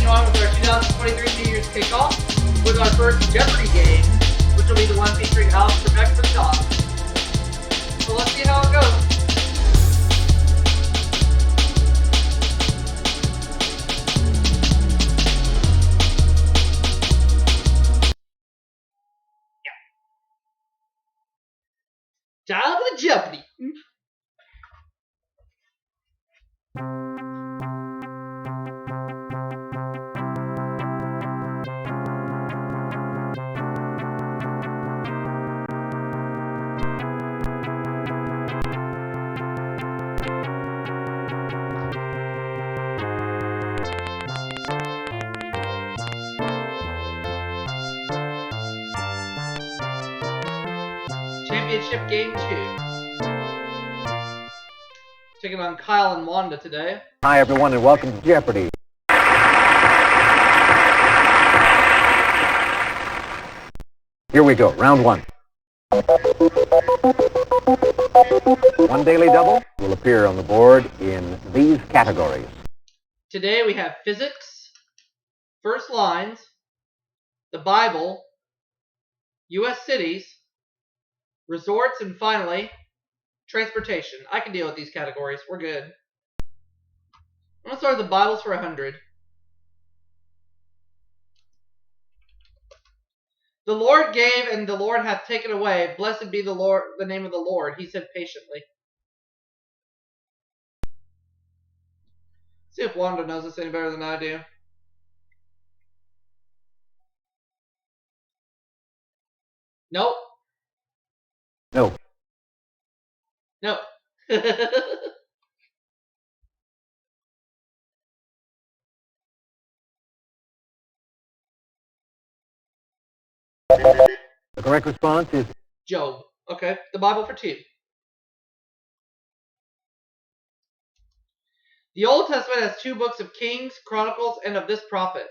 on with our 2023 New Year's Kickoff with our first Jeopardy game, which will be the one featuring Alex Trebek for the top. So let's see how it goes. Time for Jeopardy! Championship Game 2. Taking on Kyle and Wanda today. Hi everyone and welcome to Jeopardy! Here we go, round one. One daily double will appear on the board in these categories. Today we have physics, first lines, the Bible, U.S. cities, resorts, and finally, transportation. I can deal with these categories. We're good. I'm going to start with the Bibles for 100. The Lord gave and the Lord hath taken away. Blessed be the Lord, the name of the Lord, he said patiently. See if Wanda knows this any better than I do. Nope. No. No. The correct response is Job. Okay. The Bible for 2. The Old Testament has 2 books of Kings, Chronicles, and of this prophet.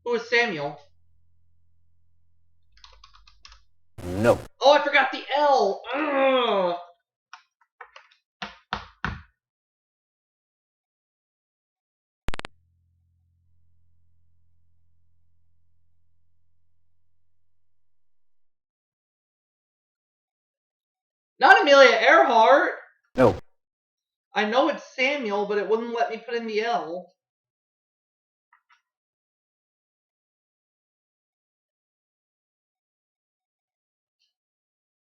Who is Samuel? no. Oh, I forgot the L. Ugh. Not Amelia Earhart. No. I know it's Samuel, but it wouldn't let me put in the L.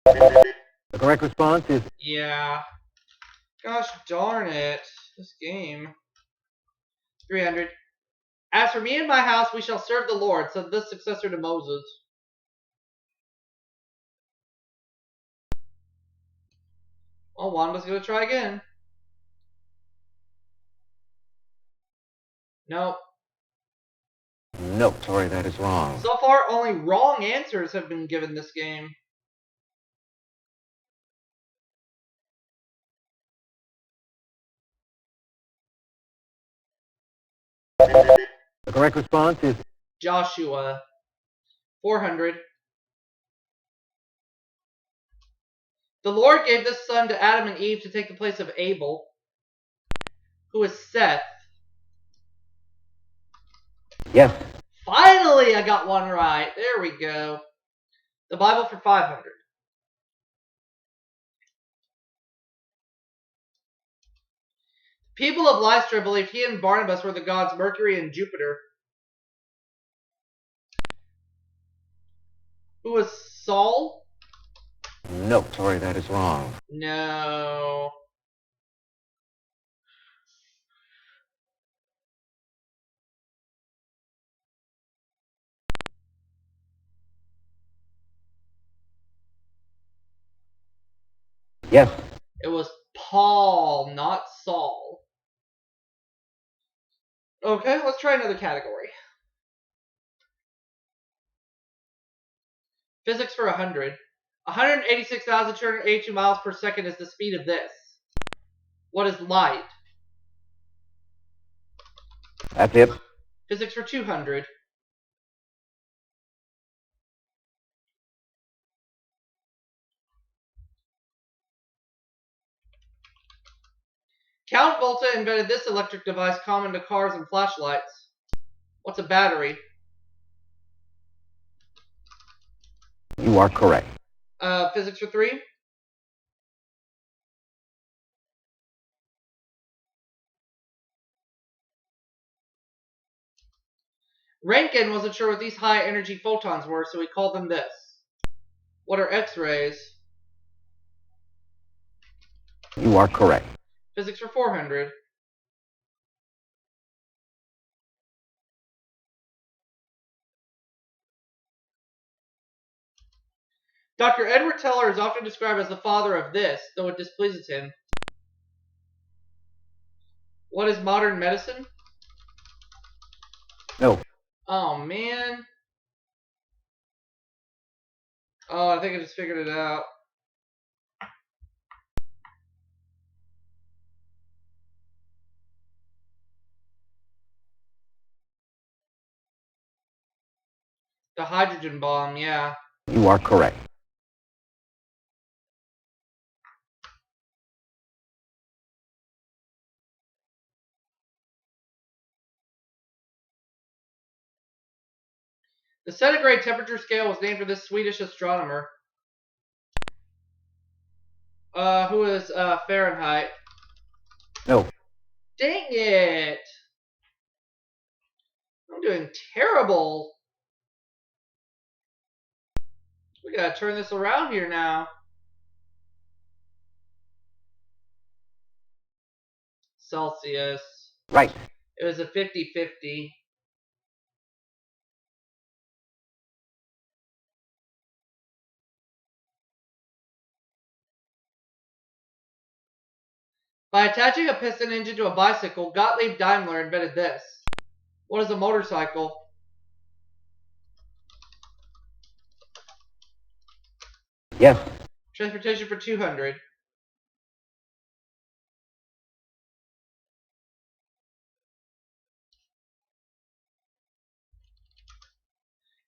The correct response is Yeah. Gosh darn it. This game. 300. As for me and my house, we shall serve the Lord, said this successor to Moses. Well, Wanda's going to try again. Nope. no. Sorry, that is wrong. So far, only wrong answers have been given this game. The correct response is Joshua. 400. The Lord gave this son to Adam and Eve to take the place of Abel, who is Seth. yes. Finally, I got one right. There we go. The Bible for 500. People of Lystra believed he and Barnabas were the gods Mercury and Jupiter. Who was Saul? No. Sorry, that is wrong. No. Yes. It was Paul, not Saul. Okay, let's try another category. Physics for 100. 186,282 miles per second is the speed of this. What is light? That's it. Physics for 200. Count Volta invented this electric device common to cars and flashlights. What's a battery? You are correct. Physics for 3? Rankine wasn't sure what these high-energy photons were, so he called them this. What are X-rays? You are correct. Physics for 400. Dr. Edward Teller is often described as the father of this, though it displeases him. What is modern medicine? No. Oh, man. Oh, I think I just figured it out. The hydrogen bomb, yeah. You are correct. The centigrade temperature scale was named for this Swedish astronomer. Who is Fahrenheit? No. Dang it! I'm doing terrible. We gotta turn this around here now. Celsius. Right. It was a 50-50. By attaching a piston engine to a bicycle, Gottlieb Daimler invented this. What is a motorcycle? Yes. Transportation for 200.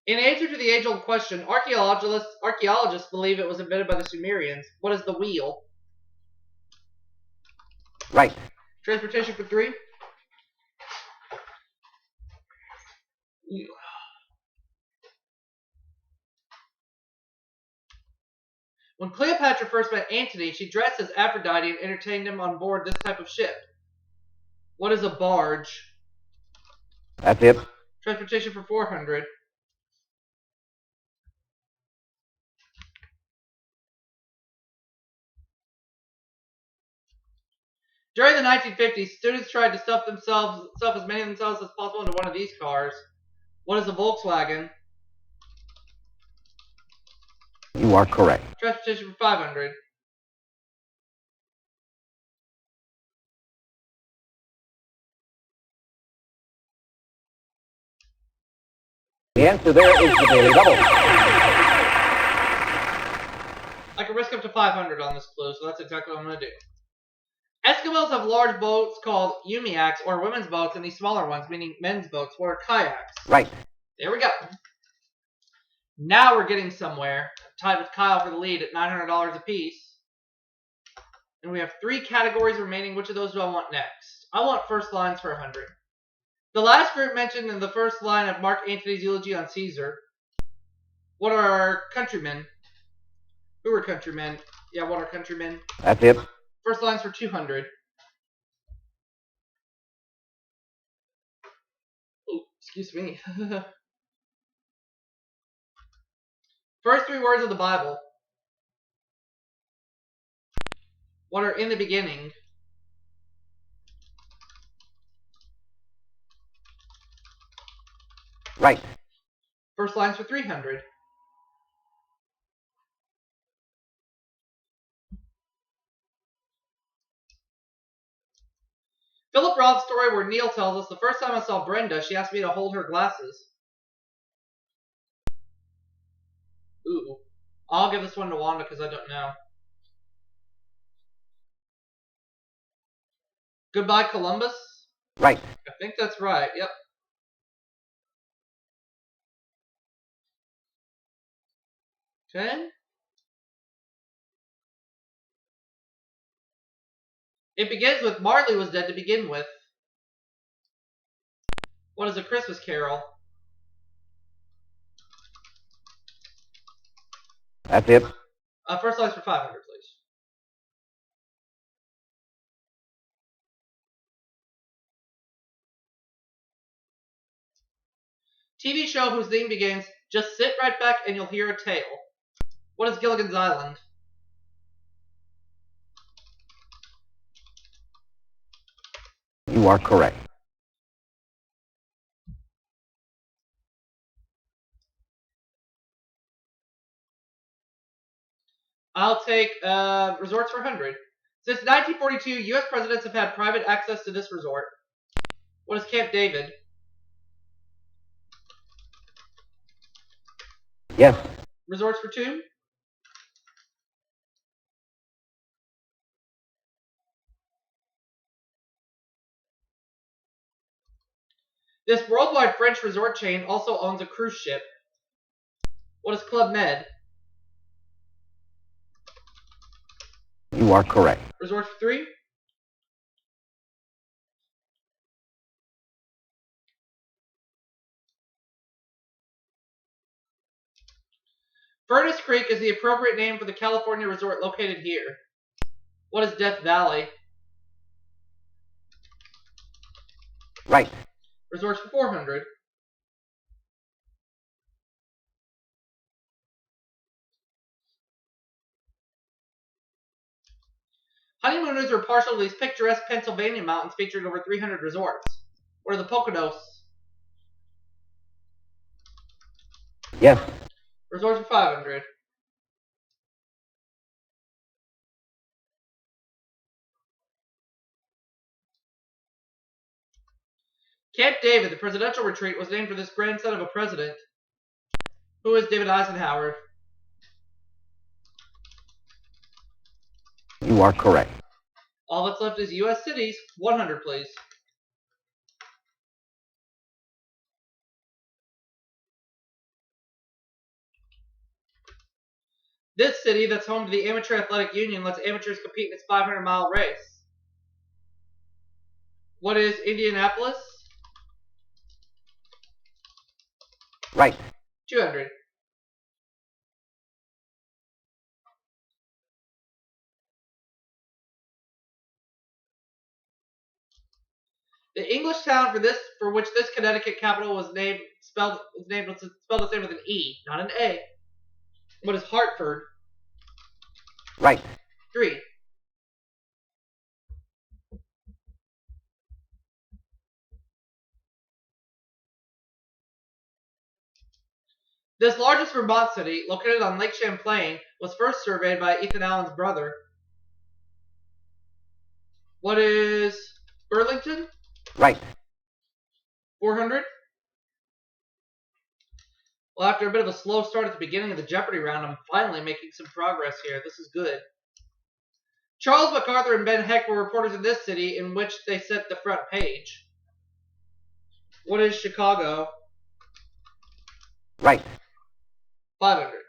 In answer to the age-old question, archaeologists believe it was invented by the Sumerians. What is the wheel? Right. Transportation for 3. When Cleopatra first met Antony, she dressed as Aphrodite and entertained him on board this type of ship. What is a barge? That's it. Transportation for 400. During the 1950s, students tried to stuff as many of themselves as possible into one of these cars. What is a Volkswagen? You are correct. Transportation for 500. The answer there is the Daily Double. I can risk up to 500 on this clue, so that's exactly what I'm going to do. Eskimos have large boats called umiaks, or women's boats, and these smaller ones, meaning men's boats, what are kayaks? Right. There we go. Now we're getting somewhere. Tied with Kyle for the lead at $900 apiece. And we have 3 categories remaining. Which of those do I want next? I want first lines for 100. The last group mentioned in the first line of Mark Antony's eulogy on Caesar. What are our countrymen? Who are countrymen? Yeah, what are countrymen? That's it. First lines for 200. Oh, excuse me. First 3 words of the Bible. What are in the beginning? Right. First lines for 300. Philip Roth's story where Neil tells us, the first time I saw Brenda, she asked me to hold her glasses. Ooh. I'll give this one to Wanda because I don't know. Goodbye, Columbus? Right. I think that's right. Yep. Okay. It begins with Marley was dead to begin with. What is A Christmas Carol? That's it. First lines for 500, please. TV show whose theme begins, "Just sit right back and you'll hear a tale." What is Gilligan's Island? You are correct. I'll take resorts for 100. Since 1942, U.S. presidents have had private access to this resort. What is Camp David? Yes. Resorts for 2. This worldwide French resort chain also owns a cruise ship. What is Club Med? You are correct. Resorts for 3. Furnace Creek is the appropriate name for the California resort located here. What is Death Valley? Right. Resorts for 400. Honeymooners are partial to these picturesque Pennsylvania mountains featuring over 300 resorts. What are the Poconos? Yes. Resorts for 500. Camp David, the presidential retreat, was named for this grandson of a president. Who is David Eisenhower? You are correct. All that's left is U.S. cities. 100, please. This city, that's home to the Amateur Athletic Union, lets amateurs compete in its 500-mile race. What is Indianapolis? Right. 200. The English town for which this Connecticut capital was spelled the same with an E, not an A. What is Hartford? Right. 3. This largest Vermont city, located on Lake Champlain, was first surveyed by Ethan Allen's brother. What is Burlington? Right. 400. Well, after a bit of a slow start at the beginning of the Jeopardy round, I'm finally making some progress here. This is good. Charles MacArthur and Ben Heck were reporters in this city in which they set the front page. What is Chicago? Right. 500.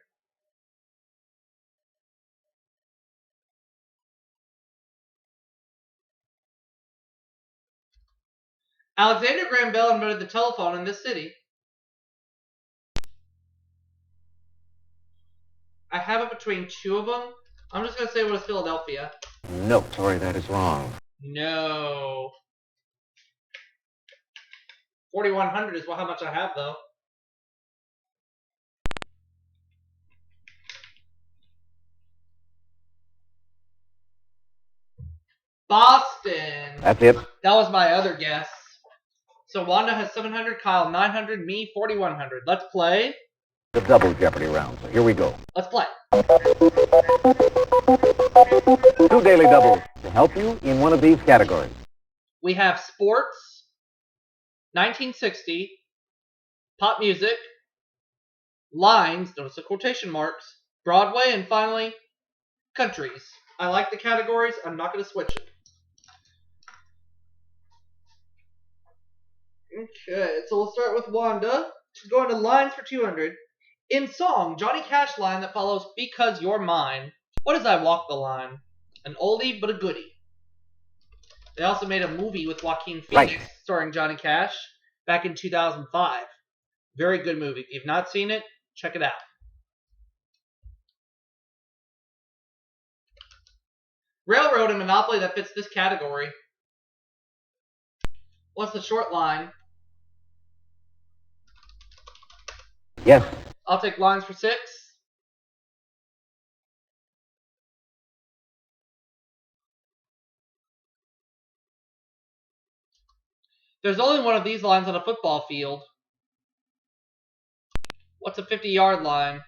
Alexander Graham Bell invented the telephone in this city. I have it between 2 of them. I'm just going to say what is Philadelphia. No, sorry, that is wrong. No. 4,100 is how much I have, though. Boston. That's it. That was my other guess. So Wanda has 700, Kyle 900, me 4,100. Let's play. The double Jeopardy round. So here we go. Let's play. 2 daily doubles to help you in one of these categories. We have sports, 1960, pop music, lines, notice the quotation marks, Broadway, and finally, countries. I like the categories. I'm not going to switch it. Okay, so we'll start with Wanda. She's going to lines for 200. In song, Johnny Cash line that follows "Because You're Mine." What is "I Walk the Line"? An oldie but a goodie. They also made a movie with Joaquin Phoenix starring Johnny Cash. back in 2005. Very good movie. If you've not seen it, check it out. Railroad and Monopoly that fits this category. What's the short line? Yes. I'll take lines for 6. There's only one of these lines on a football field. What's a 50-yard line?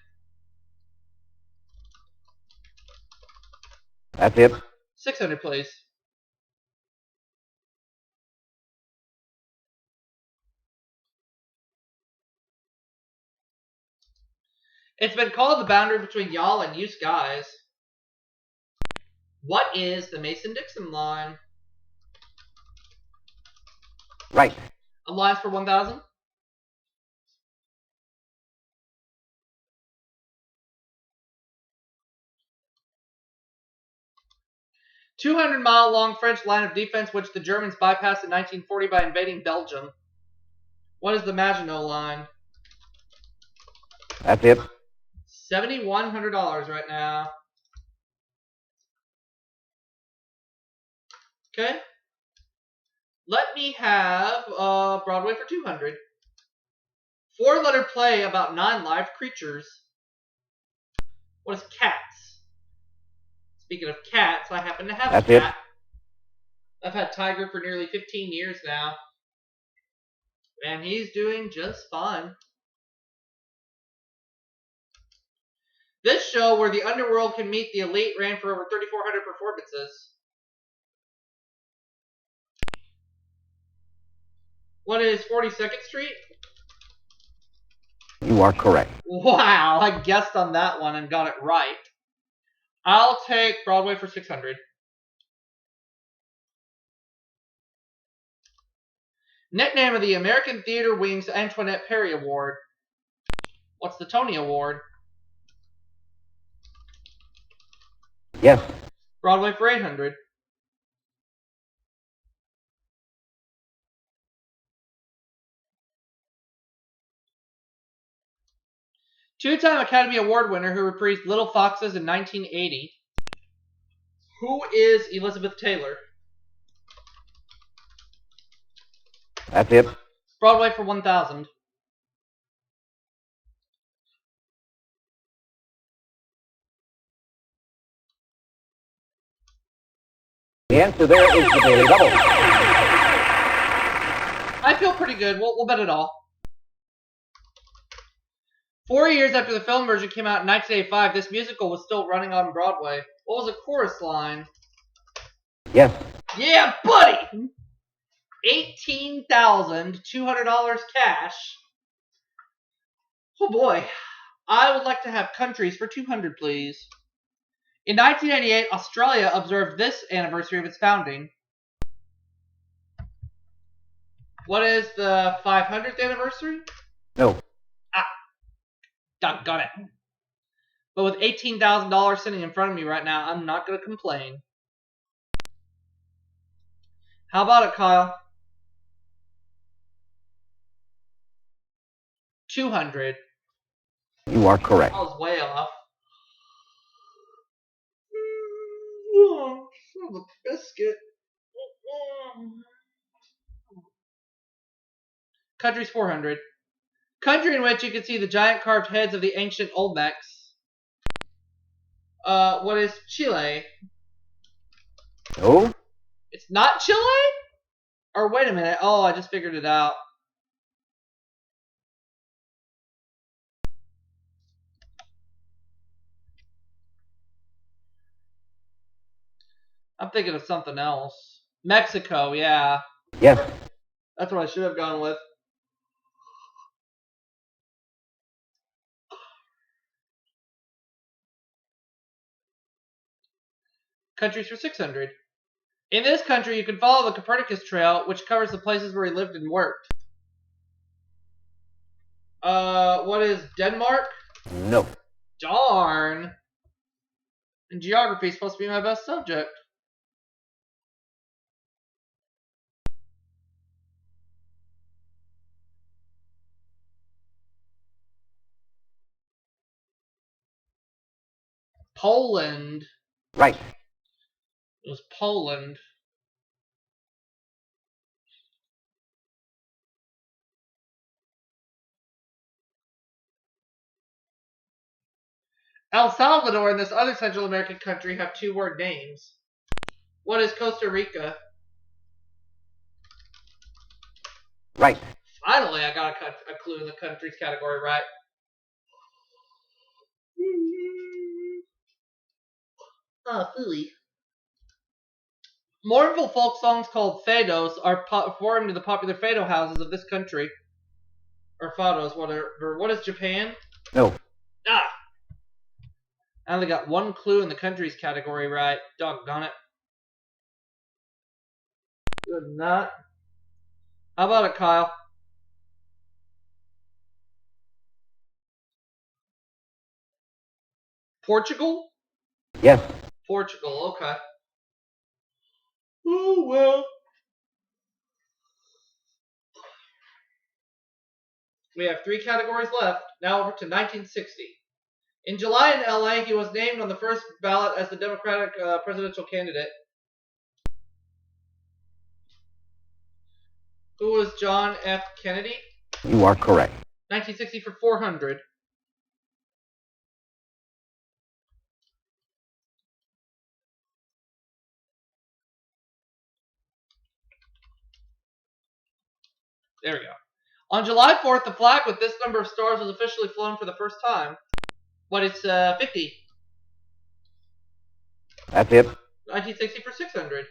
That's it. 600, please. It's been called the boundary between y'all and you guys. What is the Mason-Dixon line? Right. A line for 1,000. $200-mile-long French line of defense which the Germans bypassed in 1940 by invading Belgium. What is the Maginot line? That's it. $7,100 right now. Okay. Let me have Broadway for 200. 4-letter play about 9 live creatures. What is cats? Speaking of cats, I happen to have That's a cat. it. I've had Tiger for nearly 15 years now. And he's doing just fine. This show where the underworld can meet the elite ran for over 3,400 performances. What is 42nd Street? You are correct. Wow, I guessed on that one and got it right. I'll take Broadway for 600. Nickname of the American Theater Wing's Antoinette Perry Award. What's the Tony Award? Yes. Broadway for 800. Two-time Academy Award winner who reprised Little Foxes in 1980. Who is Elizabeth Taylor? That's it. Broadway for 1,000. The answer there is the Daily Double. I feel pretty good. We'll bet it all. 4 years after the film version came out in 1985, this musical was still running on Broadway. What was the chorus line? Yes. Yeah, buddy! $18,200 cash. Oh boy. I would like to have countries for 200, please. In 1988, Australia observed this anniversary of its founding. What is the 500th anniversary? No. Doggone it. But with $18,000 sitting in front of me right now, I'm not going to complain. How about it, Kyle? 200. You are correct. I was way off. Son of a biscuit. Country's 400. Country in which you can see the giant carved heads of the ancient Olmecs. What is Chile? No. It's not Chile? Or wait a minute. Oh, I just figured it out. I'm thinking of something else. Mexico, yeah. Yes. That's what I should have gone with. Countries for 600. In this country, you can follow the Copernicus Trail, which covers the places where he lived and worked. What is Denmark? No. Darn. And geography is supposed to be my best subject. Poland. Right. It was Poland. El Salvador and this other Central American country have two-word names. What is Costa Rica? Right. Finally, I got a clue in the countries category right. Oh, phooey. Mournful folk songs called fados are performed in the popular fado houses of this country. Or fados, whatever. What is Japan? No. Ah! I only got one clue in the countries category right. Doggone it. Good not. How about it, Kyle? Portugal? Yes. Portugal, okay. Oh, well. We have 3 categories left. Now over to 1960. In July in LA, he was named on the first ballot as the Democratic presidential candidate. Who was John F. Kennedy? You are correct. 1960 for 400. There we go. On July 4th, the flag with this number of stars was officially flown for the first time. What is 50? That's it. 1960 for 600.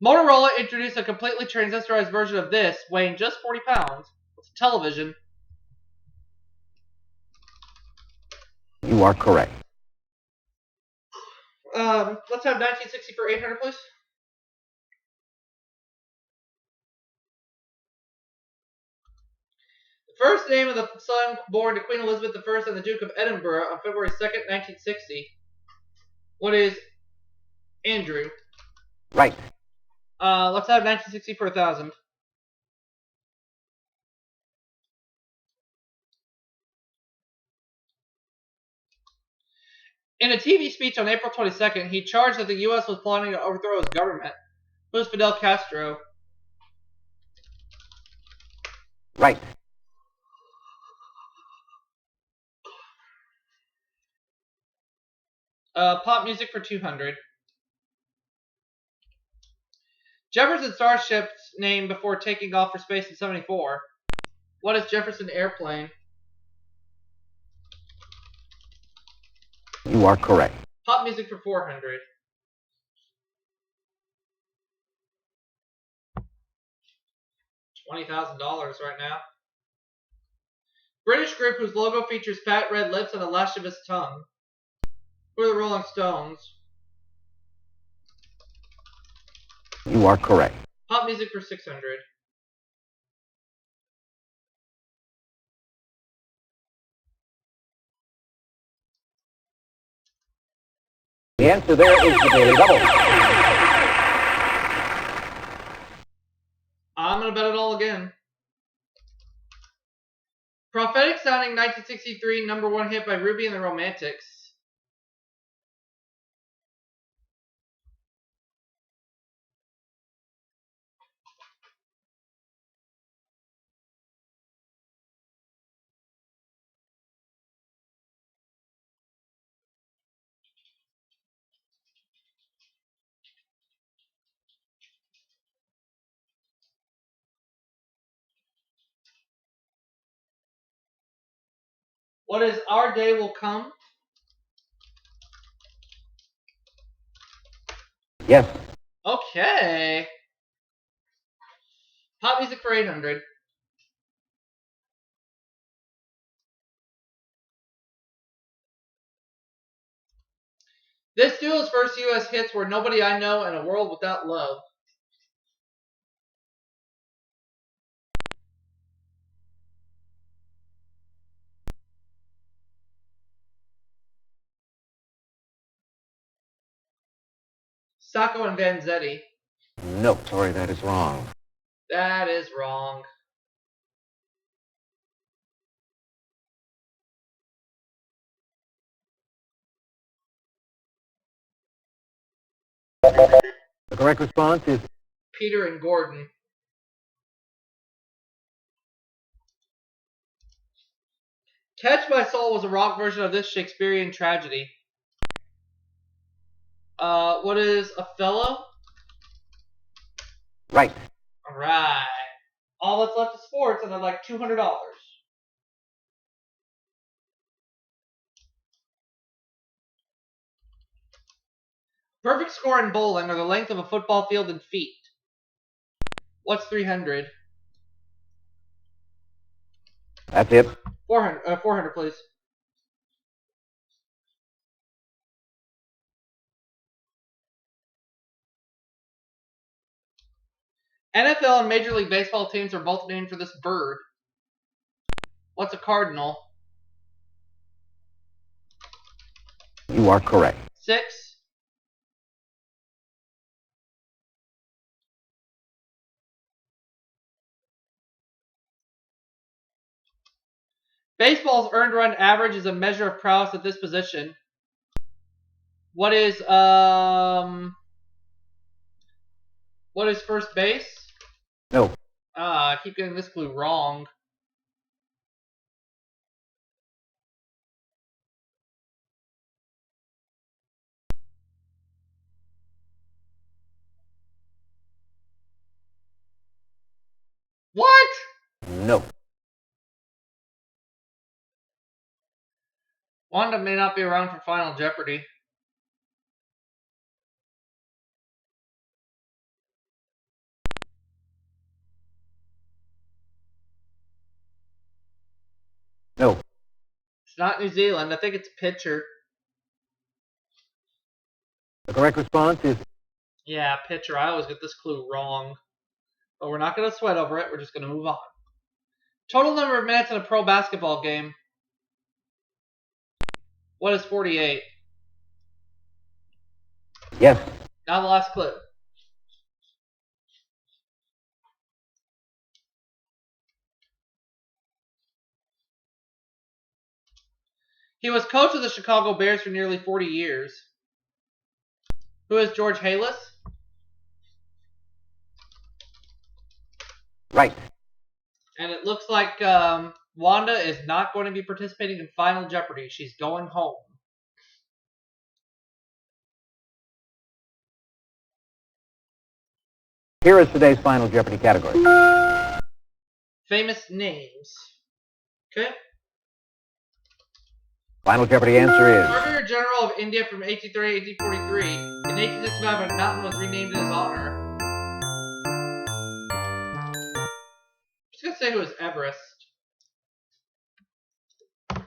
Motorola introduced a completely transistorized version of this, weighing just 40 pounds. It's a television. You are correct. Let's have 1960 for 800, please. The first name of the son born to Queen Elizabeth I and the Duke of Edinburgh on February 2nd, 1960. What is Andrew? Right. Let's have 1960 for 1,000. In a TV speech on April 22nd, he charged that the U.S. was plotting to overthrow his government. Who's Fidel Castro? Right. Pop music for 200. Jefferson Starship's name before taking off for space in 74. What is Jefferson Airplane? You are correct. Pop music for 400. $20,000 right now. British group whose logo features fat red lips and a lascivious tongue. Who are the Rolling Stones? You are correct. Pop music for 600. The answer there is the Daily Double. I'm going to bet it all again. Prophetic sounding 1963 #1 hit by Ruby and the Romantics. What is Our Day Will Come? Yes. Okay. Pop music for 800. This duo's first U.S. hits were Nobody I Know and A World Without Love. Sacco and Vanzetti. No, sorry, that is wrong. That is wrong. The correct response is Peter and Gordon. Catch My Soul was a rock version of this Shakespearean tragedy. What is Othello? right. All right. All that's left is sports, and I'd like $200. Perfect score in bowling are the length of a football field in feet. What's 300? That's it. 400, please. NFL and Major League Baseball teams are both named for this bird. What's a cardinal? You are correct. 6. Baseball's earned run average is a measure of prowess at this position. What is first base? No. I keep getting this clue wrong. What? No. Wanda may not be around for Final Jeopardy. No. It's not New Zealand. I think it's pitcher. The correct response is Yeah, pitcher. I always get this clue wrong. But we're not going to sweat over it. We're just going to move on. Total number of minutes in a pro basketball game. What is 48? yes. Now the last clue. He was coach of the Chicago Bears for nearly 40 years. Who is George Halas? Right. And it looks like Wanda is not going to be participating in Final Jeopardy. She's going home. Here is today's Final Jeopardy category. Famous names. Okay. Final Jeopardy answer is Governor General of India from 1830 to 1843. In 1865, a mountain was renamed in his honor. I'm just going to say who is Everest.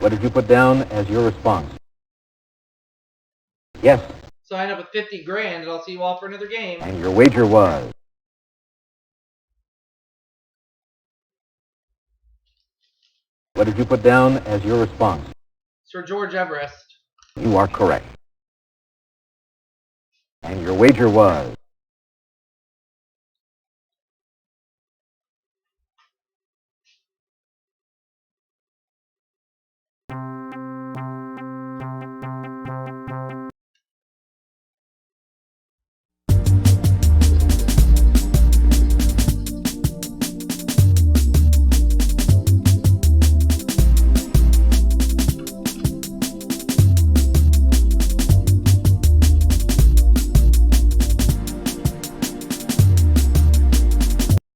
What did you put down as your response? Yes. So I end up with 50 grand, and I'll see you all for another game. And your wager was? What did you put down as your response? Sir George Everest. You are correct. And your wager was?